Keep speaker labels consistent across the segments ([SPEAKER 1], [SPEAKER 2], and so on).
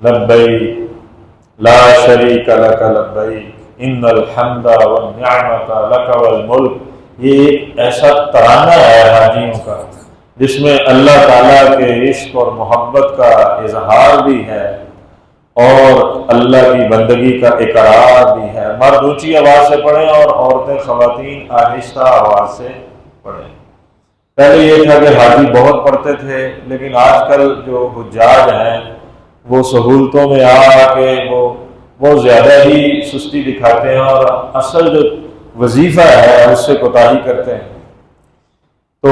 [SPEAKER 1] لبیک لا شریک لک لبیک ان الحمد والنعمت لک والملک، یہ ایک ایسا ترانہ ہے حاجیوں کا جس میں اللہ تعالیٰ کے عشق اور محبت کا اظہار بھی ہے اور اللہ کی بندگی کا اقرار بھی ہے۔ مرد اونچی آواز سے پڑھیں اور عورتیں خواتین آہستہ آواز سے پڑھیں۔ پہلے یہ تھا کہ حاجی بہت پڑھتے تھے، لیکن آج کل جو حجاج ہیں وہ سہولتوں میں آ کے وہ بہت زیادہ ہی سستی دکھاتے ہیں اور اصل جو وظیفہ ہے اس سے کوتاہی کرتے ہیں، تو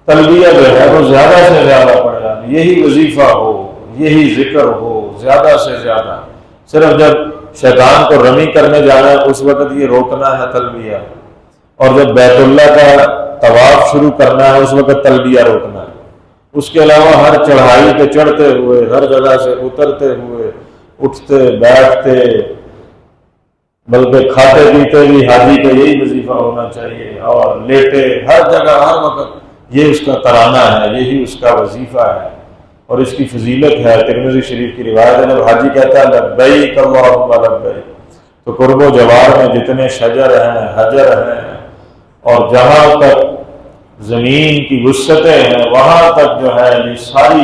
[SPEAKER 1] تلبیہ جو ہے وہ زیادہ سے زیادہ پڑھا، یہی وظیفہ ہو، یہی ذکر ہو زیادہ سے زیادہ۔ صرف جب شیطان کو رمی کرنے جانا ہے اس وقت یہ روکنا ہے تلبیہ، اور جب بیت اللہ کا طواف شروع کرنا ہے اس وقت تلبیہ روکنا ہے۔ اس کے علاوہ ہر چڑھائی پہ چڑھتے ہوئے، ہر جگہ سے اترتے ہوئے، اٹھتے بیٹھتے، بلکہ کھاتے پیتے بھی حاجی کا یہی وظیفہ ہونا چاہیے، اور لیٹے ہر جگہ ہر وقت یہ اس کا ترانہ ہے، یہی اس کا وظیفہ ہے، اور اس کی فضیلت ہے۔ ترمذی شریف کی روایت ہے، جب حاجی کہتا ہے لبیک اللہم لبیک، تو قرب و جوار میں جتنے شجر ہیں، حجر ہیں، اور جہاں تک زمین کی وسعتیں ہیں وہاں تک جو ہے یہ ساری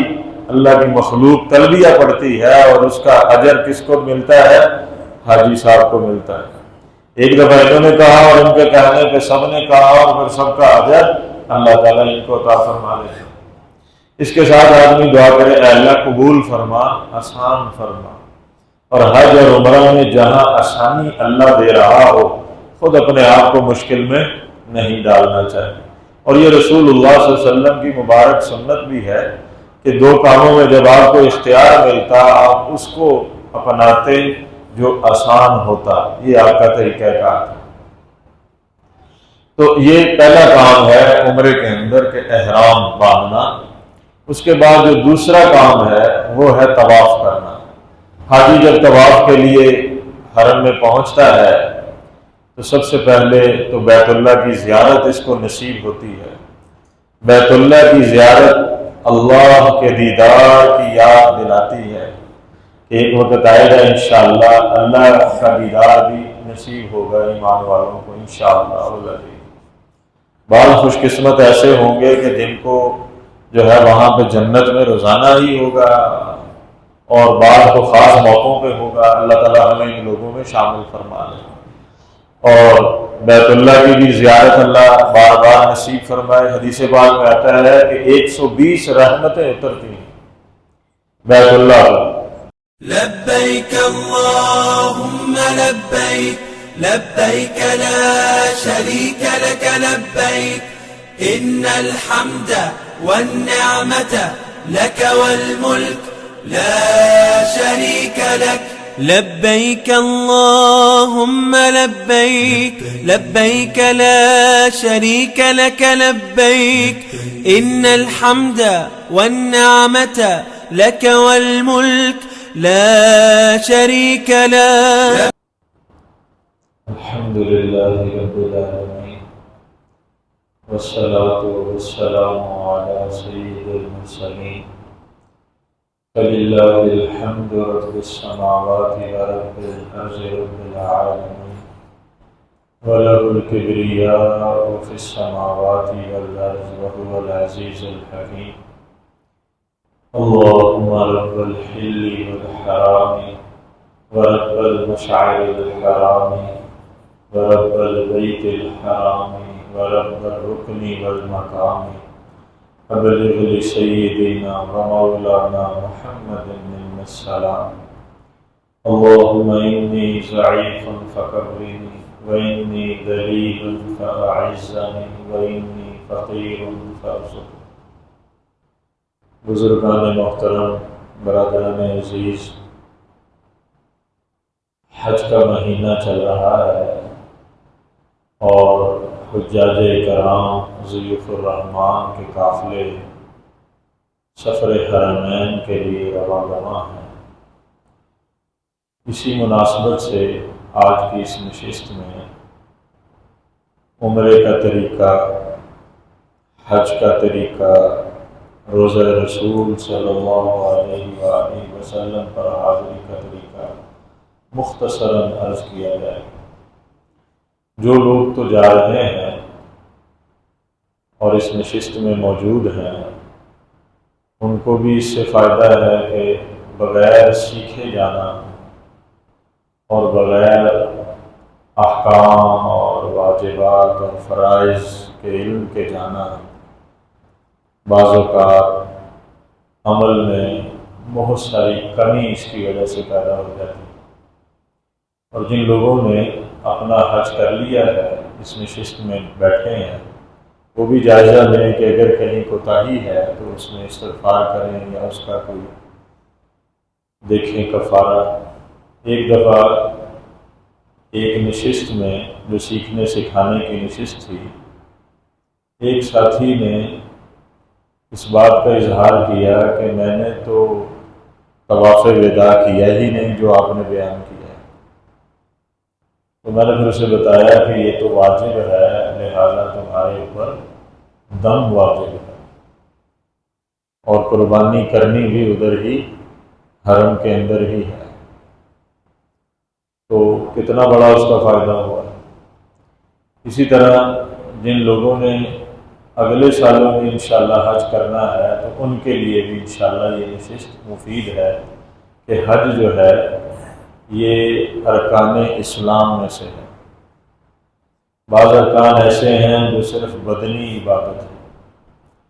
[SPEAKER 1] اللہ کی مخلوق تلبیہ پڑھتی ہے، اور اس کا اجر کس کو ملتا ہے؟ حاجی صاحب کو ملتا ہے۔ ایک دفعہ انہوں نے کہا اور ان کے کہنے پہ سب نے کہا، اور پھر سب کا اجر اللہ تعالیٰ ان کو عطا فرما دے۔ اس کے ساتھ آدمی دعا کرے، اے اللہ قبول فرما، آسان فرما، اور حج اور عمرہ میں جہاں آسانی اللہ دے رہا ہو خود اپنے آپ کو مشکل میں نہیں ڈالنا چاہیے۔ اور یہ رسول اللہ صلی اللہ علیہ وسلم کی مبارک سنت بھی ہے کہ دو کاموں میں جب آپ کو اختیار ملتا آپ اس کو اپناتے جو آسان ہوتا، یہ آپ کا طریقہ کار تھا۔ تو یہ پہلا کام ہے عمرے کے اندر کہ احرام باندھنا۔ اس کے بعد جو دوسرا کام ہے وہ ہے طواف کرنا۔ حاجی جب طواف کے لیے حرم میں پہنچتا ہے تو سب سے پہلے تو بیت اللہ کی زیارت اس کو نصیب ہوتی ہے۔ بیت اللہ کی زیارت اللہ کے دیدار کی یاد دلاتی ہے کہ ایک وقت آئے گا انشاءاللہ اللہ کا دیدار بھی نصیب ہوگا ایمان والوں کو انشاءاللہ۔ بعض خوش قسمت ایسے ہوں گے کہ جن کو جو ہے وہاں پہ جنت میں روزانہ ہی ہوگا، اور بعض کو خاص موقعوں پہ ہوگا۔ اللہ تعالیٰ ہمیں ان لوگوں میں شامل فرما لے، اور بیت اللہ کی بھی زیارت اللہ بار بار نصیب فرمائے۔ حدیث پاک میں آتا ہے کہ 120 رحمتیں اترتی ہیں بیت اللہ پر۔
[SPEAKER 2] لبیک اللہم لبیک لبیک لا شریک لک لبیک ان الحمد والنعمت لک والملک لا شریک لک لبیک اللہم لبیک لبیک لا شریک لک لبیک ان الحمد والنعمت لک والملک لا شریک لک۔
[SPEAKER 1] الحمدللہ رب العالمین والصلاة والسلام علی سید المرسلین فللہ الحمد رب السماوات ورب الارض رب العالمین وله الكبریاء فی السماوات والارض وهو العزیز الحکیم۔ اللهم رب الحل والحرام ورب المشعر الحرام ورب البيت الحرام ورب الركن والمقام ابلغ لسيدنا ومولانا محمد منا السلام۔ اللهم إني ضعيف فقوّني وإني ذليل فأعزني وإني فقير فارزقني۔ بزرگان محترم، برادران عزیز، حج کا مہینہ چل رہا ہے اور حجاج کرام ضیوف الرحمان کے قافلے سفر حرمین کے لیے رواں ہیں۔ اسی مناسبت سے آج کی اس نشست میں عمرے کا طریقہ، حج کا طریقہ، روزہ رسول صلی اللہ علیہ وآلہ وسلم پر حاضری کا طریقہ مختصراً عرض کیا جائے۔ جو لوگ تو جا رہے ہیں اور اس نشست میں موجود ہیں، ان کو بھی اس سے فائدہ ہے کہ بغیر سیکھے جانا اور بغیر احکام اور واجبات اور فرائض کے علم کے جانا بعض اوقات عمل میں بہت ساری کمی اس کی وجہ سے پیدا ہو جاتی ہے۔ اور جن لوگوں نے اپنا حج کر لیا ہے، اس نشست میں بیٹھے ہیں، وہ بھی جائزہ لیں کہ اگر کہیں کوتاہی ہے تو اس میں استغفار کریں یا اس کا کوئی دیکھیں کفارہ۔ ایک دفعہ ایک نشست میں جو سیکھنے سکھانے کی نشست تھی، ایک ساتھی نے اس بات کا اظہار کیا کہ میں نے تو طواف وداع کیا ہی نہیں جو آپ نے بیان کیا ہے۔ تو میں نے پھر اسے بتایا کہ یہ تو واجب ہے، لہذا تمہارے اوپر دم واجب ہے، اور قربانی کرنی بھی ادھر ہی حرم کے اندر ہی ہے۔ تو کتنا بڑا اس کا فائدہ ہوا۔ اسی طرح جن لوگوں نے اگلے سالوں میں انشاءاللہ حج کرنا ہے تو ان کے لیے بھی انشاءاللہ یہ نشست مفید ہے کہ حج جو ہے یہ ارکان اسلام میں سے ہے۔ بعض ارکان ایسے ہیں جو صرف بدنی عبادت ہے،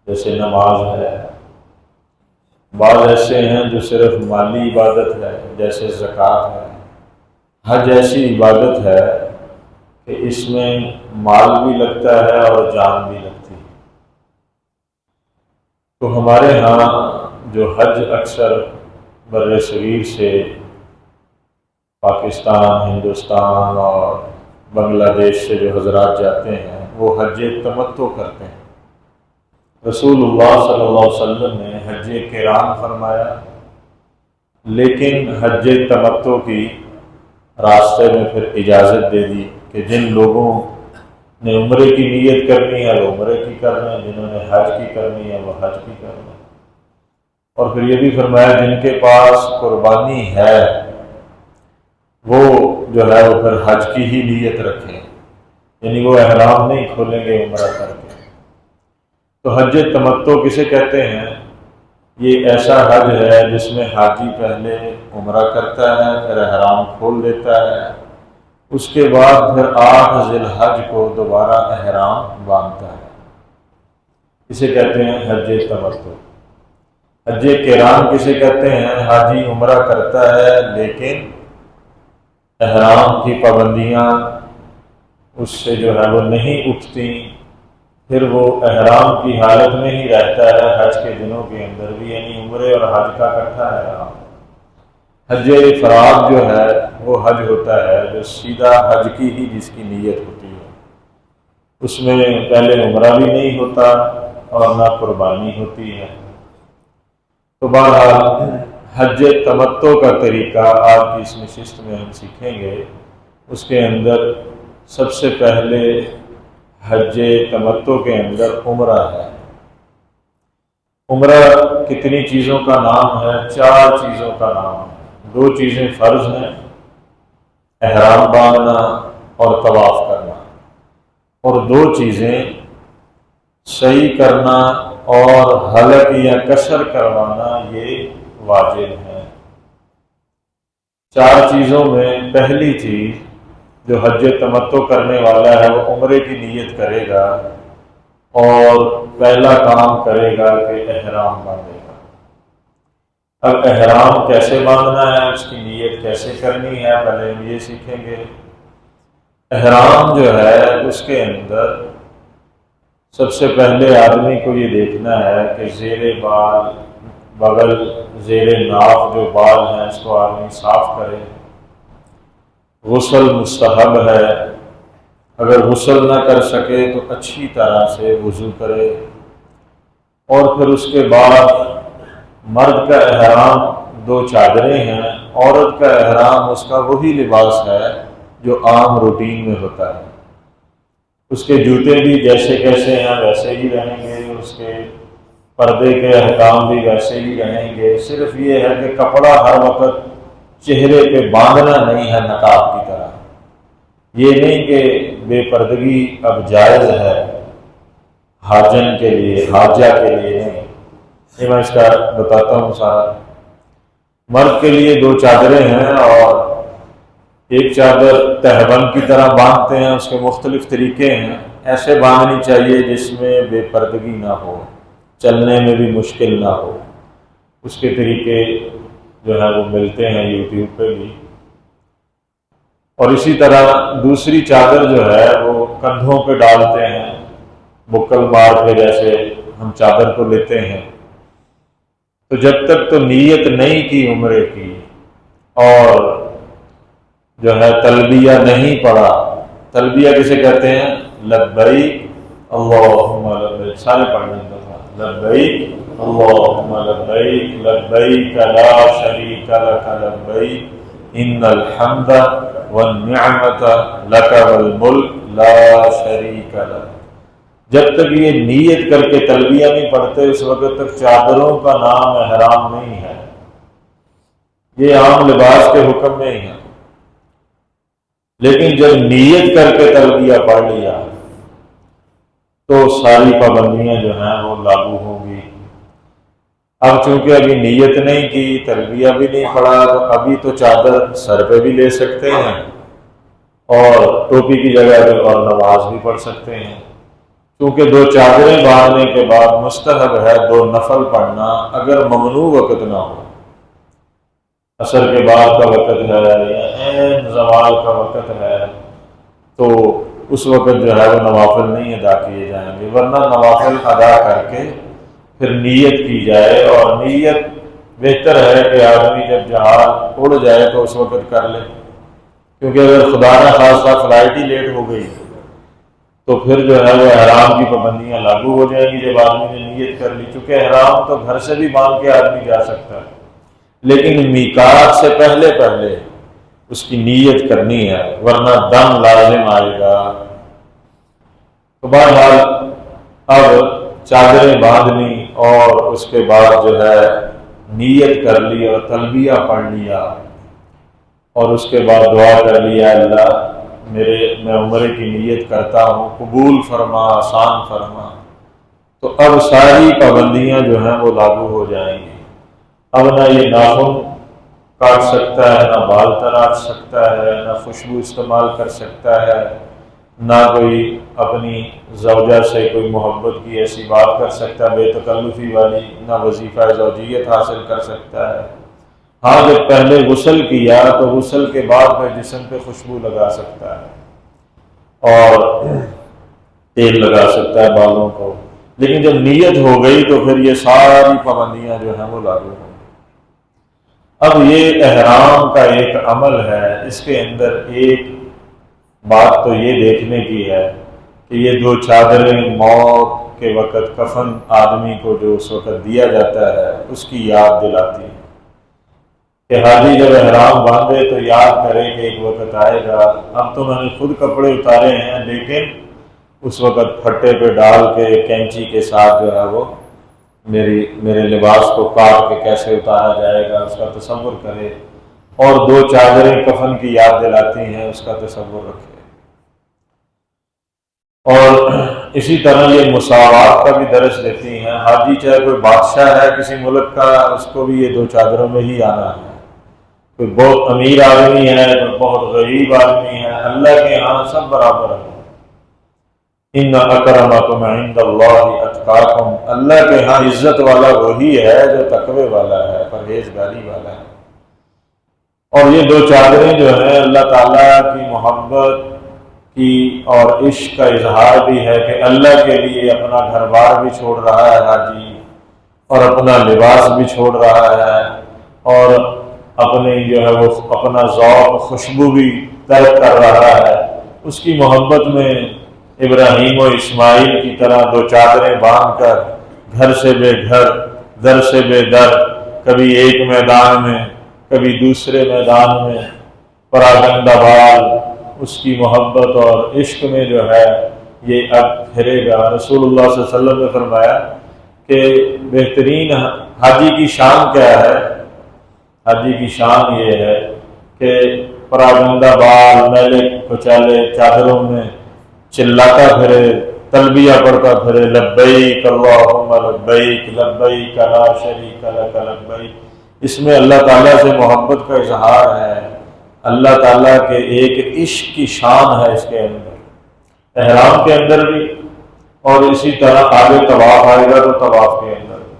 [SPEAKER 1] جیسے نماز ہے، بعض ایسے ہیں جو صرف مالی عبادت ہے، جیسے زکوٰۃ ہے۔ حج ایسی عبادت ہے کہ اس میں مال بھی لگتا ہے اور جان بھی لگتی ہے۔ تو ہمارے ہاں جو حج اکثر بر صغیر سے پاکستان، ہندوستان اور بنگلہ دیش سے جو حضرات جاتے ہیں وہ حج تمتع کرتے ہیں۔ رسول اللہ صلی اللہ علیہ وسلم نے حج قران فرمایا، لیکن حج تمتع کی راستے میں پھر اجازت دے دی کہ جن لوگوں نے عمرے کی نیت کرنی ہے وہ عمرے کی کر لیں، جنہوں نے حج کی کرنی ہے وہ حج کی کر لیں۔ اور پھر یہ بھی فرمایا جن کے پاس قربانی ہے وہ جو ہے وہ پھر حج کی ہی نیت رکھیں، یعنی وہ احرام نہیں کھولیں گے عمرہ کر کے۔ تو حج تمتع کسے کہتے ہیں؟ یہ ایسا حج ہے جس میں حاجی پہلے عمرہ کرتا ہے، پھر احرام کھول دیتا ہے، اس کے بعد پھر 8 ذی الحج کو دوبارہ احرام باندھتا ہے۔ اسے کہتے ہیں حج تمتع۔ حج قران کسے کہتے ہیں؟ حاجی عمرہ کرتا ہے لیکن احرام کی پابندیاں اس سے جو ہے وہ نہیں اٹھتی، پھر وہ احرام کی حالت میں ہی رہتا ہے حج کے دنوں کے اندر بھی، یعنی عمرے اور حج کا اکٹھا احرام۔ حج افراد جو ہے وہ حج ہوتا ہے جو سیدھا حج کی ہی جس کی نیت ہوتی ہے، اس میں پہلے عمرہ بھی نہیں ہوتا اور نہ قربانی ہوتی ہے۔ تو بہرحال حج تمتع کا طریقہ آج کی اس نشست میں ہم سیکھیں گے۔ اس کے اندر سب سے پہلے حج تمتع کے اندر عمرہ ہے۔ عمرہ کتنی چیزوں کا نام ہے؟ 4 چیزوں کا نام ہے۔ 2 چیزیں فرض ہیں، احرام باندھنا اور طواف کرنا، اور 2 چیزیں صحیح کرنا اور حلق یا قصر کروانا یہ واجب ہے۔ 4 چیزوں میں پہلی چیز جو حج تمتع کرنے والا ہے وہ عمرے کی نیت کرے گا اور پہلا کام کرے گا کہ احرام باندھے گا۔ اب احرام کیسے باندھنا ہے، اس کی نیت کیسے کرنی ہے، پہلے ہم یہ سیکھیں گے۔ احرام جو ہے اس کے اندر سب سے پہلے آدمی کو یہ دیکھنا ہے کہ زیر بال، بغل، زیر ناف جو بال ہیں اس کو آدمی صاف کرے۔ غسل مستحب ہے، اگر غسل نہ کر سکے تو اچھی طرح سے وضو کرے، اور پھر اس کے بعد مرد کا احرام 2 چادریں ہیں، عورت کا احرام اس کا وہی لباس ہے جو عام روٹین میں ہوتا ہے۔ اس کے جوتے بھی جیسے کیسے ہیں ویسے ہی رہیں گے، اس کے پردے کے احکام بھی ویسے ہی رہیں گے، صرف یہ ہے کہ کپڑا ہر وقت چہرے پہ باندھنا نہیں ہے نقاب کی طرح۔ یہ نہیں کہ بے پردگی اب جائز ہے حاجن کے لیے، حاجہ کے لیے نہیں۔ یہ میں اس کا بتاتا ہوں سارا۔ مرد کے لیے 2 چادریں ہیں، اور ایک چادر تہبند کی طرح باندھتے ہیں، اس کے مختلف طریقے ہیں۔ ایسے باندھنی چاہیے جس میں بے پردگی نہ ہو، چلنے میں بھی مشکل نہ ہو۔ اس کے طریقے جو ہے وہ ملتے ہیں یوٹیوب پہ بھی۔ اور اسی طرح دوسری چادر جو ہے وہ کندھوں پہ ڈالتے ہیں، بکل مار کے جیسے ہم چادر کو لیتے ہیں۔ تو جب تک تو نیت نہیں کی عمرے کی اور جو ہے تلبیہ نہیں پڑا، تلبیہ کسے کہتے ہیں؟ لبیک اللہم لبیک، سارے پڑھنے دفعہ لبیک اللہم لبیک لبیک لا شریک لک لبیک ان الحمد والنعمت لک والملک لا شریک لک۔ جب تک یہ نیت کر کے تلبیہ نہیں پڑھتے اس وقت تک چادروں کا نام احرام نہیں ہے، یہ عام لباس کے حکم میں ہی ہے۔ لیکن جب نیت کر کے تلبیہ پڑھ لیا تو ساری پابندیاں جو ہیں وہ لاگو ہوں گی۔ اب چونکہ ابھی نیت نہیں کی، تلبیہ بھی نہیں پڑھا، تو ابھی تو چادر سر پہ بھی لے سکتے ہیں اور ٹوپی کی جگہ پہ اور نماز بھی پڑھ سکتے ہیں، کیونکہ 2 چادریں باندھنے کے بعد مستحب ہے 2 نفل پڑھنا اگر ممنوع وقت نہ ہو۔ عصر کے بعد کا وقت ہے یا عین زوال کا وقت ہے تو اس وقت جو ہے وہ نوافل نہیں ادا کیے جائیں گے، ورنہ نوافل ادا کر کے پھر نیت کی جائے۔ اور نیت بہتر ہے کہ آدمی جب جہاز اڑ جائے تو اس وقت کر لے، کیونکہ اگر خدا نہ خواستہ فلائٹ ہی لیٹ ہو گئی تو پھر جو ہے وہ احرام کی پابندیاں لاگو ہو جائیں گی جب آدمی نے نیت کر لی۔ چونکہ احرام تو گھر سے بھی باندھ کے آدمی جا سکتا ہے، لیکن میقات سے پہلے اس کی نیت کرنی ہے، ورنہ دم لازم آئے گا۔ تو بہرحال اب چادریں باندھ لی اور اس کے بعد جو ہے نیت کر لی اور تلبیہ پڑھ لیا، اور اس کے بعد دعا کر لیا اللہ میں عمرے کی نیت کرتا ہوں، قبول فرما، آسان فرما۔ تو اب ساری پابندیاں جو ہیں وہ لاگو ہو جائیں گی۔ اب نہ یہ ناخن کاٹ سکتا ہے، نہ بال تراش سکتا ہے، نہ خوشبو استعمال کر سکتا ہے، نہ کوئی اپنی زوجہ سے کوئی محبت کی ایسی بات کر سکتا ہے بے تکلفی والی، نہ وظیفہ زوجیت حاصل کر سکتا ہے۔ ہاں جب پہلے غسل کیا تو غسل کے بعد پھر جسم پہ خوشبو لگا سکتا ہے اور تیل لگا سکتا ہے بالوں کو، لیکن جب نیت ہو گئی تو پھر یہ ساری پابندیاں جو ہیں وہ لاگو ہوں۔ اب یہ احرام کا ایک عمل ہے، اس کے اندر ایک بات تو یہ دیکھنے کی ہے کہ یہ 2 چادریں موت کے وقت کفن آدمی کو جو اس وقت دیا جاتا ہے اس کی یاد دلاتی ہے کہ حاجی جب احرام باندھے تو یاد کرے کہ ایک وقت آئے گا۔ اب تو میں نے خود کپڑے اتارے ہیں، لیکن اس وقت پھٹے پہ ڈال کے کینچی کے ساتھ جو ہے وہ میرے لباس کو کاٹ کے کیسے اتارا جائے گا اس کا تصور کرے، اور 2 چادریں کفن کی یاد دلاتی ہیں اس کا تصور رکھے۔ اور اسی طرح یہ مساوات کا بھی درس دیتی ہیں۔ حاجی چاہے کوئی بادشاہ ہے کسی ملک کا، اس کو بھی یہ 2 چادروں میں ہی آنا ہے۔ کوئی بہت امیر آدمی ہے، کوئی بہت غریب آدمی ہے، اللہ کے ہاں سب برابر ہے۔ ان اکرمکم عند اللہ اتقاکم، اللہ کے ہاں عزت والا وہی ہے جو تقوی والا ہے، پرہیزگاری والا ہے۔ اور یہ 2 چادریں جو ہیں اللہ تعالیٰ کی محبت کی اور عشق کا اظہار بھی ہے کہ اللہ کے لیے اپنا گھر بار بھی چھوڑ رہا ہے حاجی، اور اپنا لباس بھی چھوڑ رہا ہے، اور اپنے جو ہے وہ اپنا ذوق خوشبو بھی ترک کر رہا ہے۔ اس کی محبت میں ابراہیم و اسماعیل کی طرح 2 چادریں باندھ کر گھر سے بے گھر، در سے بے در، کبھی ایک میدان میں کبھی دوسرے میدان میں پراگندہ بال، اس کی محبت اور عشق میں جو ہے یہ اب پھرے گا۔ رسول اللہ صلی اللہ علیہ وسلم نے فرمایا کہ بہترین حاجی کی شان کیا ہے؟ حاجی کی شان یہ ہے کہ پراگندہ بال میلے کچالے چادروں میں چلاتا پھرے، تلبیہ پڑھتا پھرے، لبیک اللہم لبیک لبیک لا شریک لک لبیک۔ اس میں اللہ تعالیٰ سے محبت کا اظہار ہے، اللہ تعالیٰ کے ایک عشق کی شان ہے اس کے اندر، احرام کے اندر بھی، اور اسی طرح آگے طواف آئے گا تو طواف کے اندر بھی۔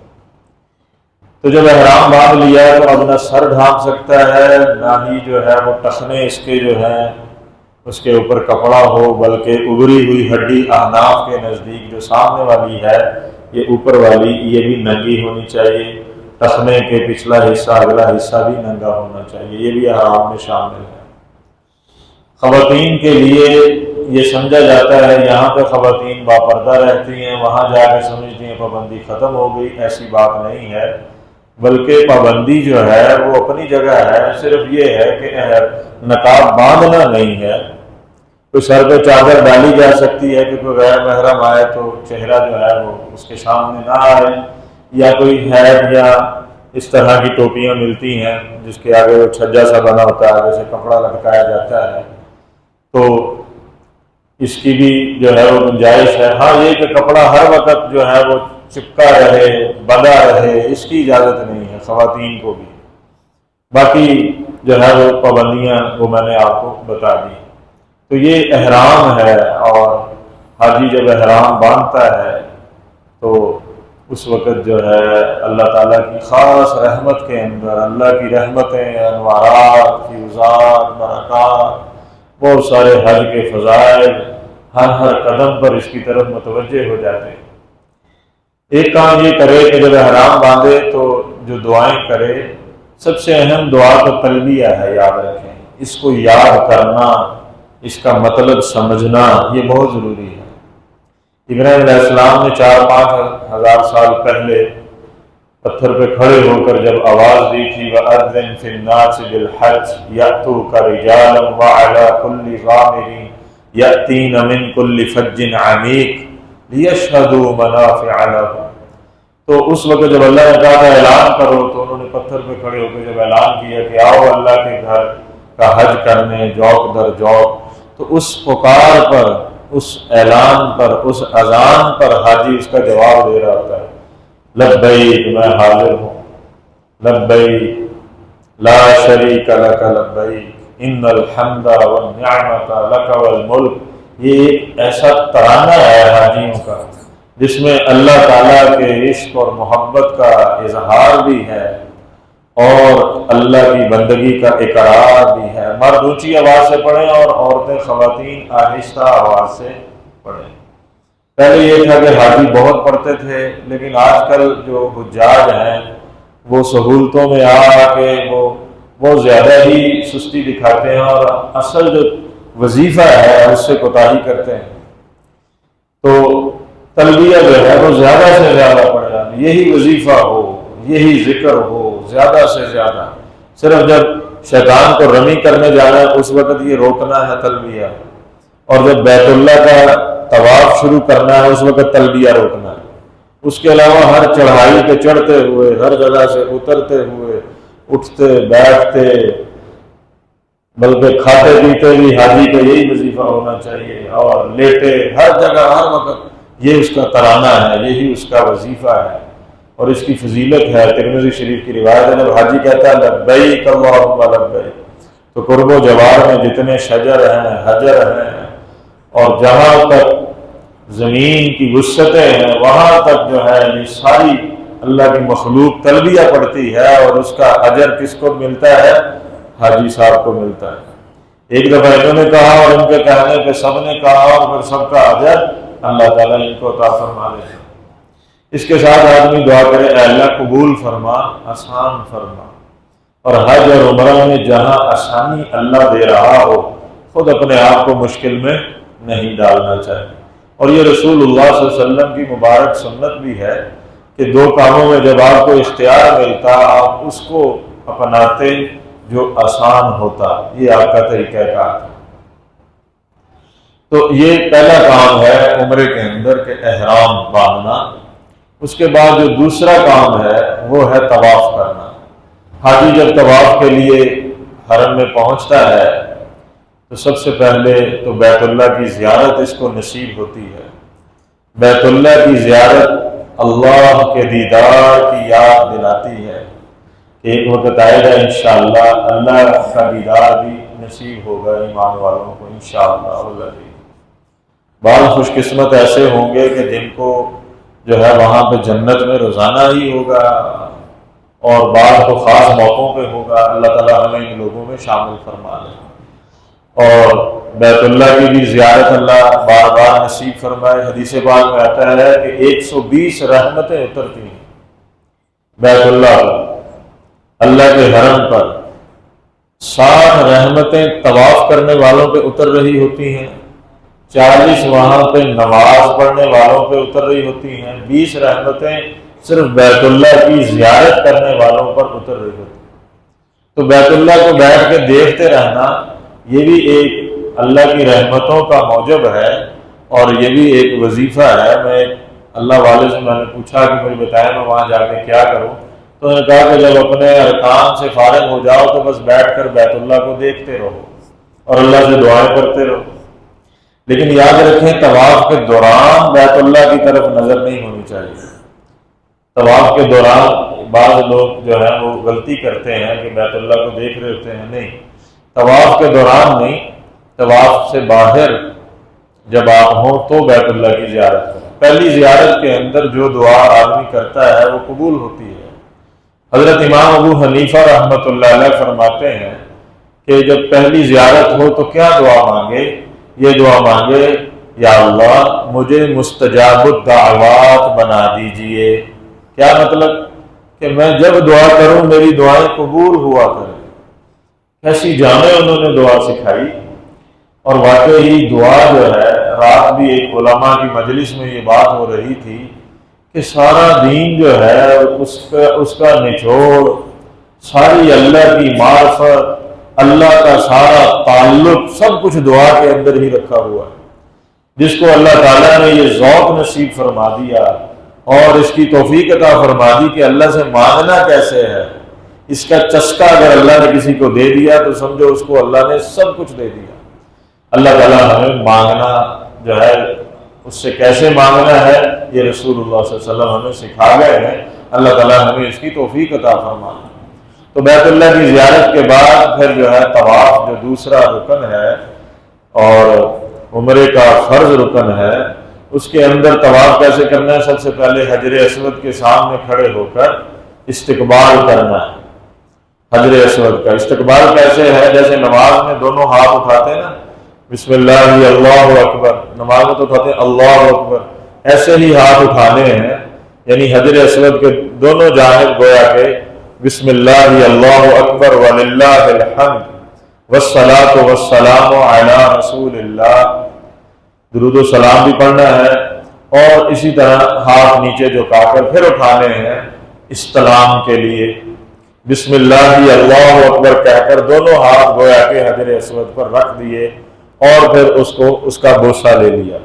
[SPEAKER 1] تو جب احرام باندھ لیا تو اب نہ سر ڈھانپ سکتا ہے، نہ ہی جو ہے وہ ٹخنے اس کے جو ہیں اس کے اوپر کپڑا ہو، بلکہ ابری ہوئی ہڈی احناف کے نزدیک جو سامنے والی ہے یہ اوپر والی یہ بھی ننگی ہونی چاہیے، ٹخنے کے پچھلا حصہ اگلا حصہ بھی ننگا ہونا چاہیے، یہ بھی احرام میں شامل ہے۔ خواتین کے لیے یہ سمجھا جاتا ہے یہاں پہ خواتین باپردہ رہتی ہیں، وہاں جا کے سمجھتی ہیں پابندی ختم ہو گئی، ایسی بات نہیں ہے، بلکہ پابندی جو ہے وہ اپنی جگہ ہے، صرف یہ ہے کہ نقاب باندھنا نہیں ہے۔ کوئی سر پہ چادر ڈالی جا سکتی ہے کہ کوئی غیر محرم آئے تو چہرہ جو ہے وہ اس کے سامنے نہ آئے، یا کوئی ہیڈ یا اس طرح کی ٹوپیاں ملتی ہیں جس کے آگے وہ چھجا سا بنا ہوتا ہے، آگے سے کپڑا لٹکایا جاتا ہے، تو اس کی بھی جو ہے وہ گنجائش ہے۔ ہاں یہ کہ کپڑا ہر وقت جو ہے وہ چپکا رہے، بندھا رہے، اس کی اجازت نہیں ہے خواتین کو بھی۔ باقی جو ہے وہ پابندیاں وہ میں نے آپ کو بتا دی۔ تو یہ احرام ہے، اور حاجی جب احرام باندھتا ہے تو اس وقت جو ہے اللہ تعالیٰ کی خاص رحمت کے اندر، اللہ کی رحمتیں، انوارات، فیوزات، برکات، بہت سارے حج کے فضائل ہر قدم پر اس کی طرف متوجہ ہو جاتے ہیں۔ ایک کام یہ کرے کہ جب احرام باندھے تو جو دعائیں کرے، سب سے اہم دعا تو تلبیہ ہے، یاد رکھیں، اس کو یاد کرنا، اس کا مطلب سمجھنا یہ بہت ضروری ہے۔ ابراہیم علیہ السلام نے 4-5 ہزار سال پہلے پتھر پہ کھڑے ہو کر جب آواز دی تھی وَأَذِّن فِي النَّاسِ بِالْحَجِّ يَأْتُوكَ رِجَالًا وَعَلَىٰ كُلِّ ضَامِرٍ يَأْتِينَ مِن كُلِّ فَجٍّ عَمِيقٍ لِيَشْهَدُوا مَنَافِعَ لَهُمْ، تو اس وقت جب اللہ نے کہا تھا اعلان کرو، تو انہوں نے پتھر پہ کھڑے ہو کے جب اعلان کیا کہ آؤ اللہ کے گھر کا حج کرنے جوق در جوق، تو اس پکار پر، اس اعلان پر، اس اذان پر حاجی اس کا جواب دے رہا ہوتا ہے، لبیک میں حاضر ہوں، لبیک لا شریک لک لبیک ان الحمد والنعمت لک والملک۔ یہ ایک ایسا ترانہ ہے حاجیوں کا جس میں اللہ تعالیٰ کے عشق اور محبت کا اظہار بھی ہے اور اللہ کی بندگی کا اقرار بھی ہے۔ مرد اونچی آواز سے پڑھیں اور عورتیں خواتین آہستہ آواز سے پڑھیں۔ پہلے یہ تھا کہ حاجی بہت پڑھتے تھے، لیکن آج کل جو حجاج ہیں وہ سہولتوں میں آ کے وہ بہت زیادہ ہی سستی دکھاتے ہیں اور اصل جو وظیفہ ہے اس سے کوتاہی کرتے ہیں، تو تلبیہ جو ہے وہ زیادہ سے زیادہ پڑھا، یہی وظیفہ ہو، یہی ذکر ہو زیادہ سے زیادہ۔ صرف جب شیطان کو رمی کرنے جانا ہے اس وقت یہ روکنا ہے تلبیہ، اور جب بیت اللہ کا طواف شروع کرنا ہے اس وقت تلبیہ روکنا ہے۔ اس کے علاوہ ہر چڑھائی پہ چڑھتے ہوئے، ہر جگہ سے اترتے ہوئے، اٹھتے بیٹھتے، بلکہ کھاتے پیتے بھی حاجی کا یہی وظیفہ ہونا چاہیے، اور لیٹے ہر جگہ ہر وقت یہ اس کا ترانہ ہے، یہی اس کا وظیفہ ہے، اور اس کی فضیلت ہے۔ ترمذی شریف کی روایت ہے جب حاجی کہتا ہے لبیک اللہم لبیک، تو قرب و جوار میں جتنے شجر ہیں، حجر ہیں، اور جہاں تک زمین کی وسعتیں ہیں وہاں تک جو ہے یہ ساری اللہ کی مخلوق تلبیہ پڑھتی ہے، اور اس کا اجر کس کو ملتا ہے؟ حاجی صاحب کو ملتا ہے۔ ایک دفعہ انہوں نے کہا اور ان کے کہنے پہ سب نے کہا، اور پھر سب کا اجر اللہ تعالیٰ ان کو عطا فرما دے۔ اس کے ساتھ آدمی دعا کرے اے اللہ قبول فرما، آسان فرما، اور حج اور عمرہ میں جہاں آسانی اللہ دے رہا ہو خود اپنے آپ کو مشکل میں نہیں ڈالنا چاہیے۔ اور یہ رسول اللہ صلی اللہ علیہ وسلم کی مبارک سنت بھی ہے کہ دو کاموں میں جب آپ کو اختیار ملتا آپ اس کو اپناتے جو آسان ہوتا، یہ آپ کا طریقہ کار ہے۔ تو یہ پہلا کام ہے عمرے کے اندر کہ احرام باندھنا، اس کے بعد جو دوسرا کام ہے وہ ہے طواف کرنا۔ حاجی جب طواف کے لیے حرم میں پہنچتا ہے تو سب سے پہلے تو بیت اللہ کی زیارت اس کو نصیب ہوتی ہے۔ بیت اللہ کی زیارت اللہ کے دیدار کی یاد دلاتی ہے کہ ایک وقت آئے گا انشاءاللہ اللہ کا دیدار بھی نصیب ہوگا ایمان والوں کو انشاءاللہ۔ بعض خوش قسمت ایسے ہوں گے کہ جن کو جو ہے وہاں پہ جنت میں روزانہ ہی ہوگا، اور بعض کو خاص موقعوں پہ ہوگا۔ اللہ تعالیٰ ہمیں ان لوگوں میں شامل فرما لے، اور بیت اللہ کی بھی زیارت اللہ بار بار نصیب فرمائے۔ حدیث پاک میں آتا ہے کہ 120 رحمتیں اترتی ہیں بیت اللہ اللہ کے حرم پر، 60 رحمتیں طواف کرنے والوں پہ اتر رہی ہوتی ہیں، 40 وہاں پہ نماز پڑھنے والوں پہ اتر رہی ہوتی ہیں، 20 رحمتیں صرف بیت اللہ کی زیارت کرنے والوں پر اتر رہی ہوتی ہیں۔ تو بیت اللہ کو بیٹھ کے دیکھتے رہنا یہ بھی ایک اللہ کی رحمتوں کا موجب ہے، اور یہ بھی ایک وظیفہ ہے۔ میں اللہ والے سے میں نے پوچھا کہ مجھے بتائیں میں وہاں جا کے کیا کروں، تو انہوں نے کہا کہ جب اپنے ارکان سے فارغ ہو جاؤ تو بس بیٹھ کر بیت اللہ کو دیکھتے رہو اور اللہ سے دعائیں کرتے رہو، لیکن یاد رکھیں طواف کے دوران بیت اللہ کی طرف نظر نہیں ہونی چاہیے۔ طواف کے دوران بعض لوگ جو ہیں وہ غلطی کرتے ہیں کہ بیت اللہ کو دیکھ رہے ہوتے ہیں، نہیں، طواف کے دوران نہیں، طواف سے باہر جب آپ ہوں تو بیت اللہ کی زیارت کریں۔ پہلی زیارت کے اندر جو دعا آدمی کرتا ہے وہ قبول ہوتی ہے۔ حضرت امام ابو حنیفہ رحمۃ اللہ علیہ فرماتے ہیں کہ جب پہلی زیارت ہو تو کیا دعا مانگے؟ یہ دعا مانگے، یا اللہ مجھے مستجاب الدعوات بنا دیجئے۔ کیا مطلب؟ کہ میں جب دعا کروں میری دعائیں قبول ہوا کریں۔ ایسی جامع انہوں نے دعا سکھائی، اور واقعی دعا جو ہے، رات بھی ایک علماء کی مجلس میں یہ بات ہو رہی تھی کہ سارا دین جو ہے اس کا نچوڑ ساری اللہ کی معرفت، اللہ کا سارا تعلق سب کچھ دعا کے اندر ہی رکھا ہوا ہے۔ جس کو اللہ تعالیٰ نے یہ ذوق نصیب فرما دیا اور اس کی توفیق عطا فرما دی کہ اللہ سے مانگنا کیسے ہے، اس کا چسکا اگر اللہ نے کسی کو دے دیا تو سمجھو اس کو اللہ نے سب کچھ دے دیا۔ اللہ تعالیٰ ہمیں مانگنا جو ہے اس سے کیسے مانگنا ہے یہ رسول اللہ صلی اللہ علیہ وسلم ہمیں سکھا گئے ہیں۔ اللہ تعالیٰ ہمیں اس کی توفیق عطا فرمائے۔ تو بیت اللہ کی زیارت کے بعد پھر جو ہے طواف جو دوسرا رکن ہے اور عمرے کا فرض رکن ہے، اس کے اندر طواف کیسے کرنا ہے؟ سب سے پہلے حجر اسود کے سامنے کھڑے ہو کر استقبال کرنا ہے۔ حجر اسود کا استقبال کیسے ہے؟ جیسے نماز میں دونوں ہاتھ اٹھاتے ہیں نا، بسم اللہ اللہ اکبر، نماز میں تو اٹھاتے ہیں اللہ اکبر، ایسے ہی ہاتھ اٹھانے ہیں، یعنی حجر اسود کے دونوں جانب گویا کہ بسم اللہ اللہ اکبر وللہ الحمد والصلاۃ والسلام علی رسول اللہ، درود و سلام بھی پڑھنا ہے، اور اسی طرح ہاتھ نیچے جھکا کر پھر اٹھانے ہیں استلام کے لیے، بسم اللہ اللہ اکبر کہہ کر دونوں ہاتھ گویا کہ حجر اسود پر رکھ دیے، اور پھر اس کا بوسہ لے لیا۔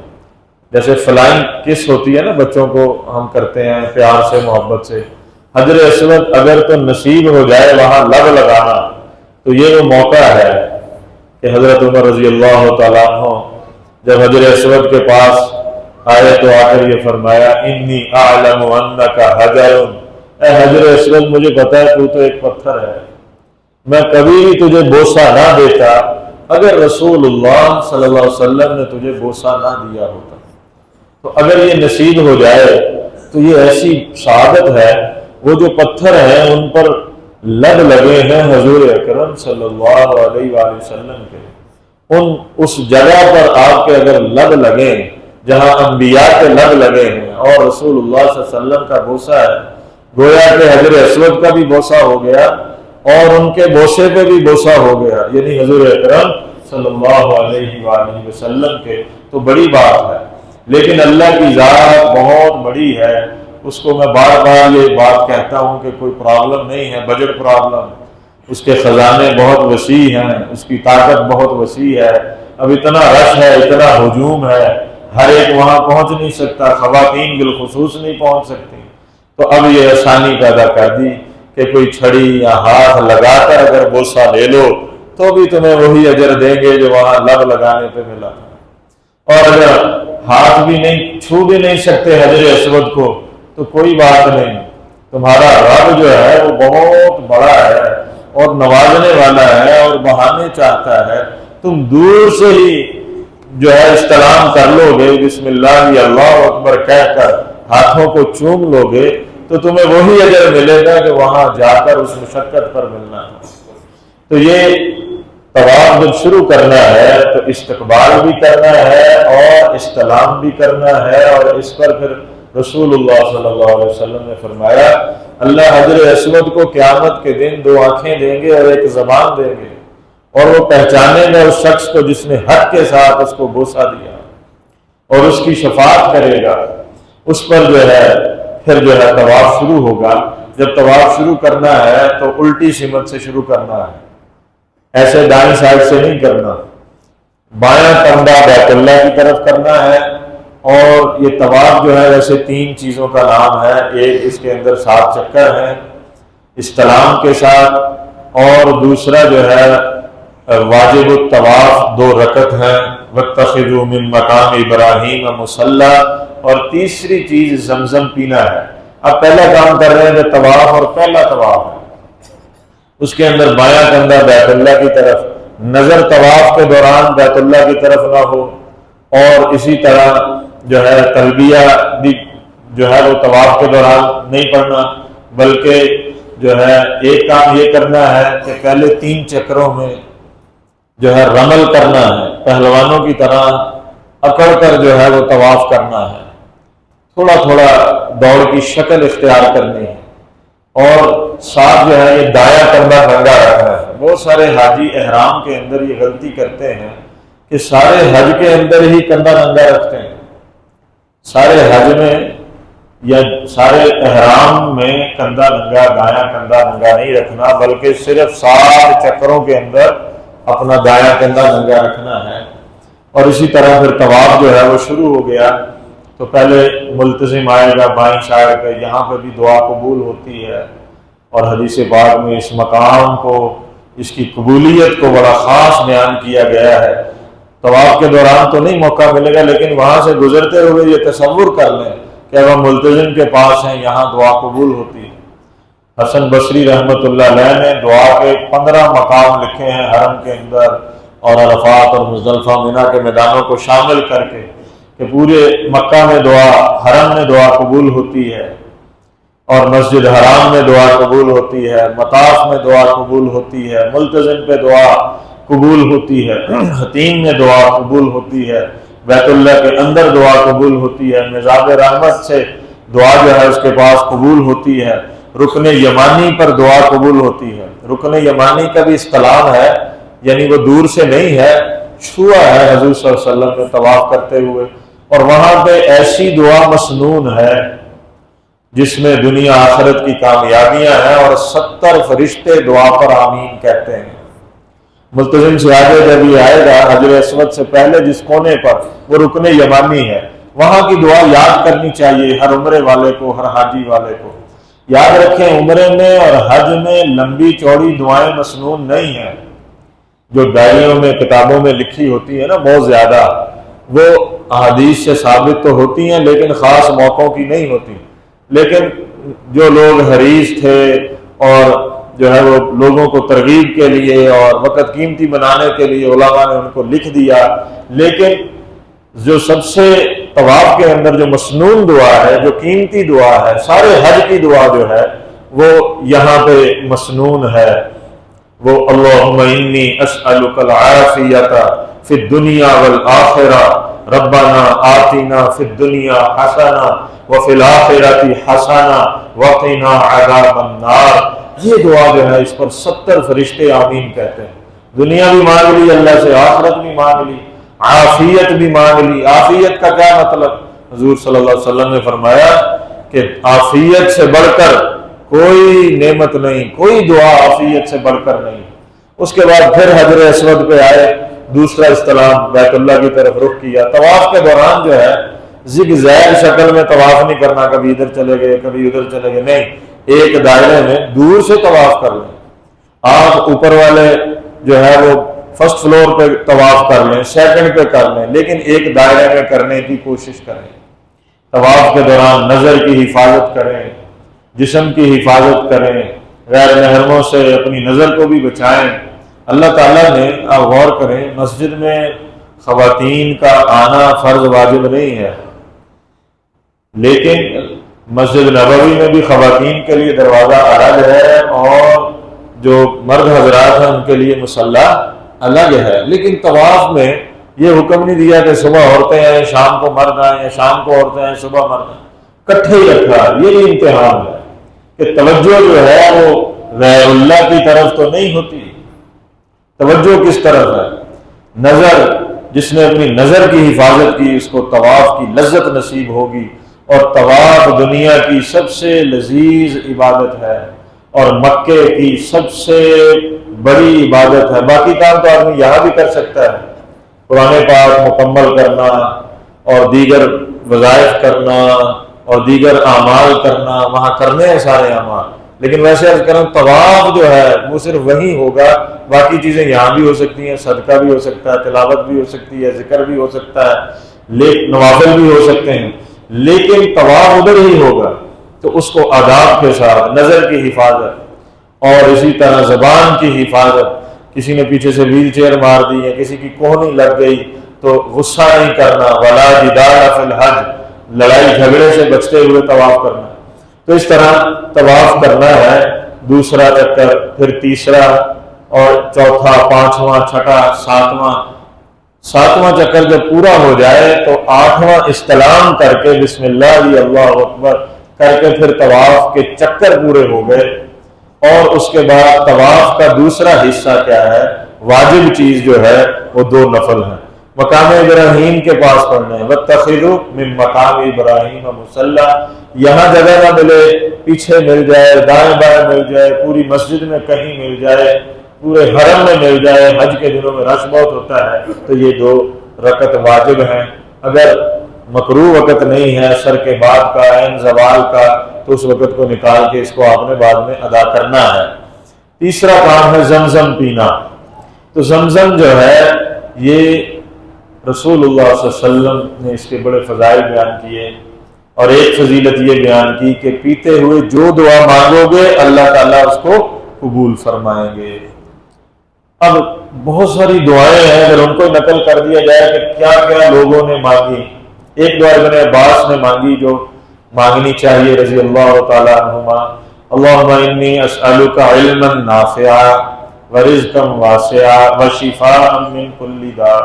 [SPEAKER 1] جیسے فلائنگ کس ہوتی ہے نا، بچوں کو ہم کرتے ہیں پیار سے محبت سے، حجر اسود اگر تو نصیب ہو جائے وہاں لب لگانا تو یہ وہ موقع ہے کہ حضرت عمر رضی اللہ تعالیٰ عنہ جب حجر اسود کے پاس آئے تو آ کر یہ فرمایا، انی اعلم انک حجر، اے حجر اسود مجھے پتا ہے تو ایک پتھر ہے، میں کبھی بھی تجھے بوسہ نہ دیتا اگر رسول اللہ صلی اللہ علیہ وسلم نے تجھے بوسہ نہ دیا ہوتا۔ تو اگر یہ نصیب ہو جائے تو یہ ایسی سعادت ہے، وہ جو پتھر ہیں ان پر لب لگے ہیں حضور اکرم صلی اللہ علیہ وآلہ وسلم کے، اس جگہ پر آپ کے اگر لب لگیں جہاں انبیاء کے لب لگے ہیں اور رسول اللہ صلی اللہ علیہ وسلم کا بوسہ ہے، گویا کہ حجر اسود کا بھی بوسہ ہو گیا اور ان کے بوسے پہ بھی بوسہ ہو گیا، یعنی حضور اکرم صلی اللہ علیہ وآلہ وسلم کے، تو بڑی بات ہے۔ لیکن اللہ کی ذات بہت بڑی ہے، اس کو میں بار بار یہ بات کہتا ہوں کہ کوئی پرابلم نہیں ہے، بجٹ پرابلم، اس کے خزانے بہت وسیع ہیں، اس کی طاقت بہت وسیع ہے، اب اتنا رش ہے، اتنا ہجوم ہے، ہر ایک وہاں پہنچ نہیں سکتا، خواتین بالخصوص نہیں پہنچ سکتی، تو اب یہ آسانی پیدا کر دی کہ کوئی چھڑی یا ہاتھ لگا کر اگر بوسہ لے لو تو بھی تمہیں وہی اجر دیں گے جو وہاں لب لگانے پہ ملا تھا، اور اگر ہاتھ بھی نہیں چھو بھی نہیں سکتے حجر اسود کو تو کوئی بات نہیں، تمہارا رب جو ہے وہ بہت بڑا ہے اور نوازنے والا ہے اور بہانے چاہتا ہے، تم دور سے ہی جو ہے استلام کر لو گے، بسم اللہ اللہ اکبر کہہ کر ہاتھوں کو چوم لو گے تو تمہیں وہی اجر ملے گا کہ وہاں جا کر اس مشقت پر ملنا ہے۔ تو یہ طواف جب شروع کرنا ہے تو استقبال بھی کرنا ہے اور استلام بھی کرنا ہے، اور اس پر پھر رسول اللہ صلی اللہ علیہ وسلم نے فرمایا اللہ حجر اسود کو قیامت کے دن 2 آنکھیں دیں گے اور 1 زبان دیں گے، اور وہ پہچانے گا اس شخص کو جس نے حق کے ساتھ اس کو بوسہ دیا، اور اس کی شفاعت کرے گا۔ اس پر جو ہے پھر جو ہے طواف شروع ہوگا۔ جب طواف شروع کرنا ہے تو الٹی سمت سے شروع کرنا ہے، ایسے دائیں سائڈ سے نہیں کرنا، بایاں کندھا بیت اللہ کی طرف کرنا ہے۔ اور یہ طواف جو ہے ویسے 3 چیزوں کا نام ہے، ایک اس کے اندر 7 چکر ہیں استلام کے ساتھ، اور دوسرا جو ہے واجب الطواف 2 رکعت ہیں، واتخذوا من مقام ابراہیم مصلی، اور تیسری چیز زمزم پینا ہے۔ اب پہلا کام کر رہے ہیں جو طواف اور پہلا طواف ہے، اس کے اندر بایاں کندھا بیت اللہ کی طرف، نظر طواف کے دوران بیت اللہ کی طرف نہ ہو، اور اسی طرح جو ہے تلبیہ بھی جو ہے وہ طواف کے دوران نہیں پڑھنا، بلکہ جو ہے ایک کام یہ کرنا ہے کہ پہلے 3 چکروں میں جو ہے رمل کرنا ہے، پہلوانوں کی طرح اکڑ کر جو ہے وہ طواف کرنا ہے، تھوڑا تھوڑا دوڑ کی شکل اختیار کرنی ہے، اور ساتھ جو ہے یہ دایاں کندھا ننگا رکھنا ہے۔ بہت سارے حاجی احرام کے اندر یہ غلطی کرتے ہیں کہ سارے حج کے اندر ہی کندھا ننگا رکھتے ہیں، سارے حج میں یا سارے احرام میں کندھا ننگا، دایاں کندھا ننگا نہیں رکھنا، بلکہ صرف 7 چکروں کے اندر اپنا دایاں کندھا ننگا رکھنا ہے۔ اور اسی طرح پھر طواف جو ہے وہ شروع ہو گیا تو پہلے ملتزم آئے گا بائیں سائڈ پہ، یہاں پہ بھی دعا قبول ہوتی ہے، اور حدیث پاک میں اس مقام کو، اس کی قبولیت کو بڑا خاص بیان کیا گیا ہے۔ طواف کے دوران تو نہیں موقع ملے گا، لیکن وہاں سے گزرتے ہوئے یہ تصور کر لیں کہ اب ہم ملتزم کے پاس ہیں، یہاں دعا قبول ہوتی ہے۔ حسن بصری رحمۃ اللہ علیہ نے دعا کے 15 مقام لکھے ہیں حرم کے اندر، اور عرفات اور مزدلفہ منی کے میدانوں کو شامل کر کے، کہ پورے مکہ میں دعا، حرم میں دعا قبول ہوتی ہے، اور مسجد حرام میں دعا قبول ہوتی ہے، مطاف میں دعا قبول ہوتی ہے، ملتزم پہ دعا قبول ہوتی ہے، حتیم میں دعا قبول ہوتی ہے، بیت اللہ کے اندر دعا قبول ہوتی ہے، مزاب رحمت سے دعا جو ہے اس کے پاس قبول ہوتی ہے، رکن یمانی پر دعا قبول ہوتی ہے۔ رکن یمانی کا بھی استلام ہے، یعنی وہ دور سے نہیں ہے، چھوا ہے حضور صلی اللہ علیہ وسلم نے طواف کرتے ہوئے، اور وہاں پہ ایسی دعا مسنون ہے جس میں دنیا آخرت کی کامیابیاں ہیں، اور 70 فرشتے دعا پر آمین کہتے ہیں۔ ملتزم سے آگے جب یہ آئے گا حجر اسود سے پہلے جس کونے پر، وہ رکن یمانی ہے، وہاں کی دعا یاد کرنی چاہیے ہر عمرے والے کو، ہر حاجی والے کو۔ یاد رکھیں عمرے میں اور حج میں لمبی چوڑی دعائیں مسنون نہیں ہیں، جو ڈائریوں میں کتابوں میں لکھی ہوتی ہے نا بہت زیادہ، وہ احادیث سے ثابت تو ہوتی ہیں لیکن خاص موقعوں کی نہیں ہوتی۔ لیکن جو لوگ حریص تھے اور جو ہے وہ لوگوں کو ترغیب کے لیے اور وقت قیمتی بنانے کے لیے علماء نے ان کو لکھ دیا، لیکن جو سب سے طواف کے اندر جو مسنون دعا ہے، جو قیمتی دعا ہے، سارے حج کی دعا جو ہے وہ یہاں پہ مسنون ہے، وہ اللہم انی اسألک العافیۃ فی الدنیا والآخرہ ربنا آتنا فی الدنیا حسنہ وفی الآخرۃ حسنہ وقنا عذاب النار۔ یہ دعا جو ہے اس پر 70 فرشتے آمین کہتے ہیں۔ دنیا بھی مانگ لی اللہ سے، آخرت بھی مانگ لی، عافیت بھی مانگ لی۔ عافیت کا کیا مطلب؟ حضور صلی اللہ علیہ وسلم نے فرمایا کہ عافیت سے بڑھ کر کوئی نعمت نہیں، کوئی دعا عافیت سے بڑھ کر نہیں۔ اس کے بعد پھر حجر اسود پہ آئے، دوسرا استلام بیت اللہ کی طرف رخ کیا۔ طواف کے دوران جو ہے زگ زیگ شکل میں طواف نہیں کرنا، کبھی ادھر چلے گئے کبھی ادھر چلے گئے، نہیں، ایک دائرے میں دور سے طواف کر لیں۔ آپ اوپر والے جو ہے وہ فرسٹ فلور پہ طواف کر لیں، سیکنڈ پہ کر لیں، لیکن ایک دائرے میں کرنے کی کوشش کریں۔ طواف کے دوران نظر کی حفاظت کریں، جسم کی حفاظت کریں، غیر محرموں سے اپنی نظر کو بھی بچائیں۔ اللہ تعالیٰ نے، آپ غور کریں، مسجد میں خواتین کا آنا فرض واجب نہیں ہے، لیکن مسجد نبوی میں بھی خواتین کے لیے دروازہ الگ ہے اور جو مرد حضرات ہیں ان کے لیے مصلی الگ ہے۔ لیکن طواف میں یہ حکم نہیں دیا کہ صبح عورتیں آئیں شام کو مرد آئیں، یا شام کو عورتیں آئیں صبح مرد آئیں، کٹھے ہی رکھا۔ یہ امتحان ہے کہ توجہ جو ہے وہ غیر اللہ کی طرف تو نہیں ہوتی، توجہ کس طرف ہے؟ نظر، جس نے اپنی نظر کی حفاظت کی اس کو طواف کی لذت نصیب ہوگی، اور طواف دنیا کی سب سے لذیذ عبادت ہے اور مکے کی سب سے بڑی عبادت ہے۔ باقی کام تو آدمی یہاں بھی کر سکتا ہے، قرآن پاک مکمل کرنا اور دیگر وظائف کرنا اور دیگر اعمال کرنا، وہاں کرنے ہیں سارے اعمال، لیکن ویسے عرض کروں طواف جو ہے وہ صرف وہیں ہوگا، باقی چیزیں یہاں بھی ہو سکتی ہیں، صدقہ بھی ہو سکتا ہے، تلاوت بھی ہو سکتی ہے، ذکر بھی ہو سکتا ہے، نوافل بھی ہو سکتے ہیں، لیکن طواف ادھر ہی ہوگا۔ تو اس کو آداب کے ساتھ نظر کی حفاظت اور اسی طرح زبان کی حفاظت، کسی نے پیچھے سے ویل چیئر مار دی ہے، کسی کی کوہنی لگ گئی تو غصہ نہیں کرنا، ولا جدال فی الحج، لڑائی جھگڑے سے بچتے ہوئے طواف کرنا۔ تو اس طرح طواف کرنا ہے، دوسرا چکر، پھر تیسرا اور چوتھا، پانچواں، چھٹا، ساتواں چکر جب پورا ہو جائے تو آٹھواں استلام کر کے بسم اللہ اللہ اکبر کر کے پھر طواف کے چکر پورے ہو گئے۔ اور اس کے بعد طواف کا دوسرا حصہ کیا ہے؟ واجب چیز جو ہے وہ 2 نفل ہیں، مقام ابراہیم کے پاس پڑھنے ہیں، وَاتَّخِذُوا مِن مَقَامِ إِبْرَاهِيمَ مُصَلًّى، یہاں جگہ نہ ملے، پیچھے مل جائے، دائیں بائیں مل جائے، پوری مسجد میں کہیں مل جائے، پورے حرم میں مل جائے، حج کے دنوں میں رش بہت ہوتا ہے، تو یہ 2 رکعت واجب ہیں۔ اگر مکروہ وقت نہیں ہے عصر کے بعد کا، عین زوال کا، تو اس وقت کو نکال کے اس کو آپ نے بعد میں ادا کرنا ہے۔ تیسرا کام ہے زمزم پینا۔ تو زمزم جو ہے یہ رسول اللہ صلی اللہ علیہ وسلم نے اس کے بڑے فضائل بیان کیے، اور ایک فضیلت یہ بیان کی کہ پیتے ہوئے جو دعا مانگو گے اللہ تعالیٰ اس کو قبول فرمائیں گے۔ اب بہت ساری دعائیں ہیں، اگر ان کو نقل کر دیا جائے کہ کیا کیا لوگوں نے مانگی۔ ایک دعا ابن عباس نے مانگی جو مانگنی چاہیے رضی اللہ تعالیٰ عنہما، اللہم انی اسألک علما نافعا ورزقا واسعا وشفاء من کل داء۔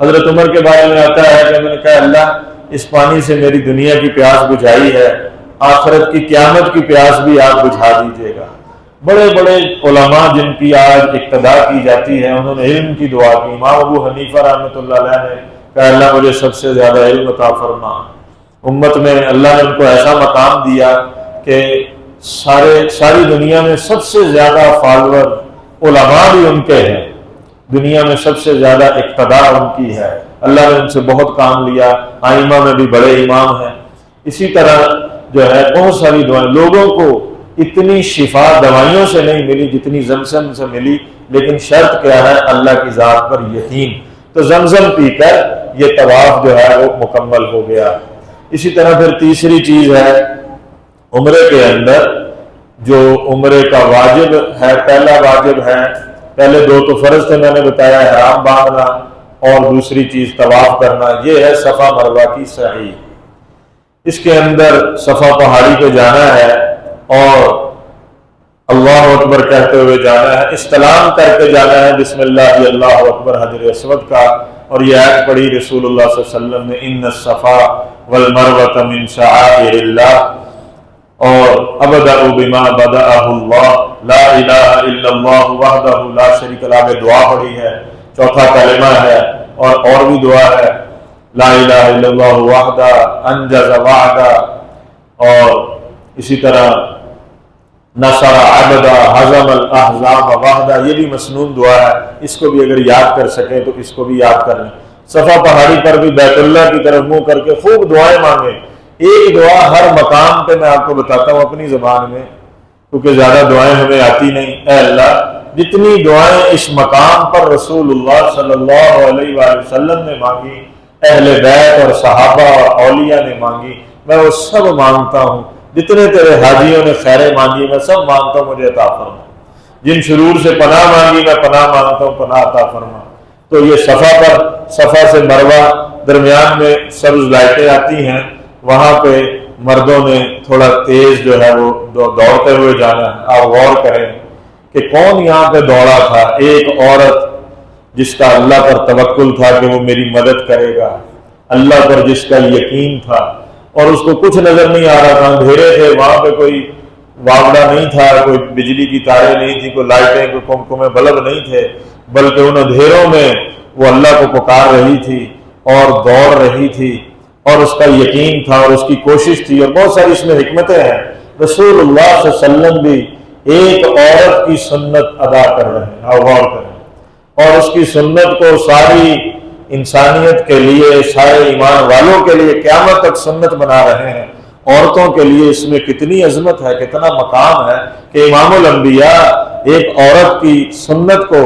[SPEAKER 1] حضرت عمر کے بارے میں آتا ہے کہ میں نے کہا اللہ اس پانی سے میری دنیا کی پیاس بجھائی ہے، آخرت کی قیامت کی پیاس بھی آپ بجھا دیجیے گا۔ بڑے بڑے علماء جن کی آج اقتدا کی جاتی ہے انہوں نے علم کی دعا کی۔ امام ابو حنیفہ رحمۃ اللہ علیہ نے کہا اللہ مجھے سب سے زیادہ علم عطا فرما۔ امت میں اللہ نے ان کو ایسا مقام دیا کہ ساری دنیا میں سب سے زیادہ فالوور علماء بھی ان کے ہیں، دنیا میں سب سے زیادہ اقتدا ان کی ہے، اللہ نے ان سے بہت کام لیا، آئمہ میں بھی بڑے امام ہیں۔ اسی طرح جو ہے بہت ساری دعائیں، لوگوں کو اتنی شفا دوائیوں سے نہیں ملی جتنی زمزم سے ملی، لیکن شرط کیا ہے؟ اللہ کی ذات پر یقین۔ تو زمزم پی کر یہ طواف جو ہے وہ مکمل ہو گیا۔ اسی طرح پھر تیسری چیز ہے عمرے کے اندر جو عمرے کا واجب ہے، پہلا واجب ہے، پہلے 2 تو فرض تھے میں نے بتایا، احرام باندھنا اور دوسری چیز طواف کرنا، یہ ہے صفا مروہ کی سعی۔ اس کے اندر صفا پہاڑی پہ جانا ہے اور اللہ اکبر کہتے ہوئے جانا ہے، استلام کر کے جانا ہے بسم اللہ اللہ اکبر حجر اسود کا، اور یہ آیت پڑھی رسول اللہ صلی اللہ علیہ وسلم نے ان الصفا والمروۃ من شعائر اللہ، اور ابدأ بما بدأہ اللہ لا الہ الا اللہ وحدہ لا شریک لہ، دعا پڑھی ہے، چوتھا کلمہ ہے اور بھی دعا ہے، لا الہ الا اللہ وحدہ انجز وعدہ، اور اسی طرح نصر عبدہ ہزم الاحزاب وحدہ، یہ بھی مسنون دعا ہے، اس کو بھی اگر یاد کر سکیں تو اس کو بھی یاد کر لیں۔ صفا پہاڑی پر بھی بیت اللہ کی طرف منہ کر کے خوب دعائیں مانگیں۔ ایک دعا ہر مقام پہ میں آپ کو بتاتا ہوں اپنی زبان میں، کیونکہ زیادہ دعائیں ہمیں آتی نہیں۔ اے اللہ، جتنی دعائیں اس مقام پر رسول اللہ صلی اللہ علیہ وآلہ وسلم نے مانگی، اہل بیت اور صحابہ اور اولیاء نے مانگی، میں وہ سب مانگتا ہوں۔ جتنے تیرے حاجیوں نے خیریں مانگی میں سب مانگتا ہوں، مجھے عطا فرما۔ جن شرور سے پناہ مانگی میں پناہ مانگتا ہوں، پناہ عطا فرما۔ تو یہ صفا پر، صفا سے مروہ درمیان میں سبز لائٹیں آتی ہیں، وہاں پہ مردوں نے تھوڑا تیز جو ہے وہ دوڑتے ہوئے جانا ہے۔ آپ غور کریں کہ کون یہاں پہ دوڑا تھا؟ ایک عورت جس کا اللہ پر توکل تھا کہ وہ میری مدد کرے گا، اللہ پر جس کا یقین تھا، اور اس کو کچھ نظر نہیں آ رہا تھا، اندھیرے تھے، وہاں پہ کوئی واگڑا نہیں تھا، کوئی بجلی کی تاریں نہیں تھی، کوئی لائٹیں، کوئی کمکمے بلب نہیں تھے، بلکہ ان اندھیروں میں وہ اللہ کو پکار رہی تھی اور دوڑ رہی تھی، اور اس کا یقین تھا اور اس کی کوشش تھی۔ اور بہت ساری اس میں حکمتیں ہیں۔ رسول اللہ صلی اللہ علیہ وسلم بھی ایک عورت کی سنت ادا کر رہے ہیں، آپ غور کریں، اور اس کی سنت کو ساری انسانیت کے لیے، سارے ایمان والوں کے لیے قیامت تک سنت بنا رہے ہیں۔ عورتوں کے لیے اس میں کتنی عظمت ہے، کتنا مقام ہے کہ امام الانبیاء ایک عورت کی سنت کو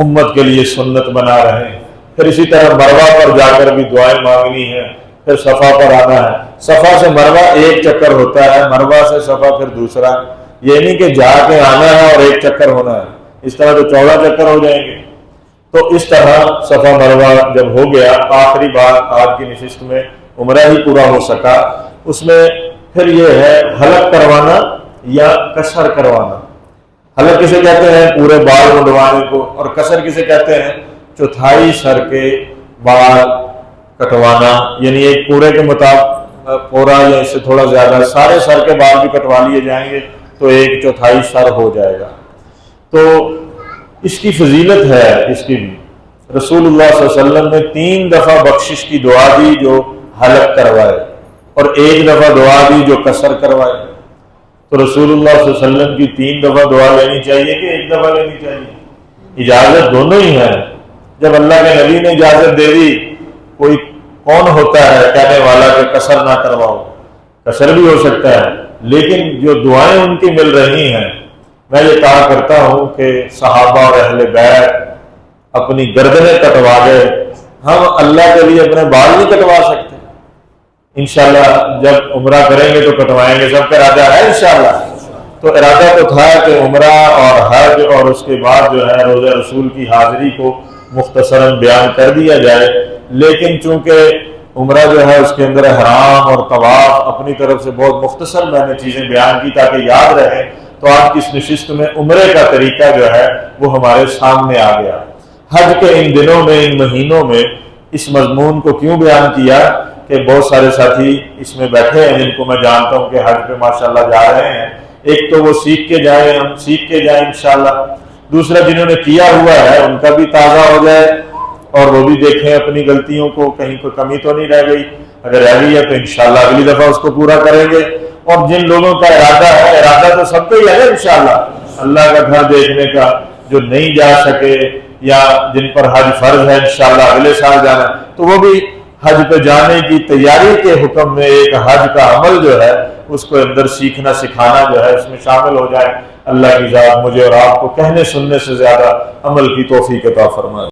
[SPEAKER 1] امت کے لیے سنت بنا رہے ہیں۔ پھر اسی طرح مروہ پر جا کر بھی دعائیں مانگنی ہے، پھر صفا پر آنا ہے۔ صفا سے مروہ ایک چکر ہوتا ہے، مروہ سے صفا پھر دوسرا، یہ نہیں کہ جا کے آنا ہے اور ایک چکر ہونا ہے، اس طرح تو 14 چکر ہو جائیں گے۔ تو اس طرح صفا مروہ جب ہو گیا، آخری بات آج کی نشست میں عمرہ ہی پورا ہو سکا، اس میں پھر یہ ہے حلق کروانا یا قصر کروانا۔ حلق کسے کہتے ہیں؟ پورے بال منڈوانے کو، اور قصر کسے کہتے ہیں؟ چوتھائی سر کے بال کٹوانا، یعنی ایک پورے کے مطابق پورا یا اس سے تھوڑا زیادہ، سارے سر کے بال بھی کٹوا لیے جائیں گے تو ایک چوتھائی سر ہو جائے گا۔ تو اس کی فضیلت ہے، اس کی بھی رسول اللہ صلی اللہ علیہ وسلم نے 3 دفعہ بخشش کی دعا دی جو حلق کروائے، اور 1 دفعہ دعا دی جو قصر کروائے۔ تو رسول اللہ صلی اللہ علیہ وسلم کی 3 دفعہ دعا لینی چاہیے کہ 1 دفعہ لینی چاہیے؟ اجازت دونوں ہی ہے۔ جب اللہ کے نبی نے اجازت دے دی، کوئی کون ہوتا ہے کہنے والا کہ قصر نہ کرواؤ؟ قصر بھی ہو سکتا ہے، لیکن جو دعائیں ان کی مل رہی ہیں، میں یہ کہا کرتا ہوں کہ صحابہ اور اہل بیت اپنی گردنیں کٹوا گئے، ہم اللہ کے لیے اپنے بال نہیں کٹوا سکتے؟ انشاءاللہ جب عمرہ کریں گے تو کٹوائیں گے، سب کا ارادہ ہے انشاءاللہ۔ تو ارادہ تو تھا کہ عمرہ اور حج اور اس کے بعد جو ہے روزہ رسول کی حاضری کو مختصراً بیان کر دیا جائے، لیکن چونکہ عمرہ جو ہے اس کے اندر احرام اور طواف اپنی طرف سے بہت مختصر میں نے چیزیں بیان کی تاکہ یاد رہے، تو آج کی اس نشست میں عمرے کا طریقہ جو ہے وہ ہمارے سامنے آ گیا۔ حج کے ان دنوں میں، ان مہینوں میں اس مضمون کو کیوں بیان کیا کہ بہت سارے ساتھی اس میں بیٹھے ہیں جن کو میں جانتا ہوں کہ حج پہ ماشاءاللہ جا رہے ہیں۔ ایک تو وہ سیکھ کے جائیں، ہم سیکھ کے جائیں انشاءاللہ، دوسرا جنہوں نے کیا ہوا ہے ان کا بھی تازہ ہو جائے اور وہ بھی دیکھیں اپنی غلطیوں کو، کہیں کوئی کمی تو نہیں رہ گئی، اگر رہ گئی ہے تو انشاءاللہ اگلی دفعہ اس کو پورا کریں گے۔ اور جن لوگوں کا ارادہ ہے، ارادہ تو سب کا ہی ہے نا انشاءاللہ، اللہ کا گھر دیکھنے کا، جو نہیں جا سکے یا جن پر حج فرض ہے انشاءاللہ اگلے سال جانا، تو وہ بھی حج پہ جانے کی تیاری کے حکم میں ایک حج کا عمل جو ہے اس کو اندر سیکھنا سکھانا جو ہے اس میں شامل ہو جائے۔ اللہ کی ذات مجھے اور آپ کو کہنے سننے سے زیادہ عمل کی توفیق عطا فرمائے۔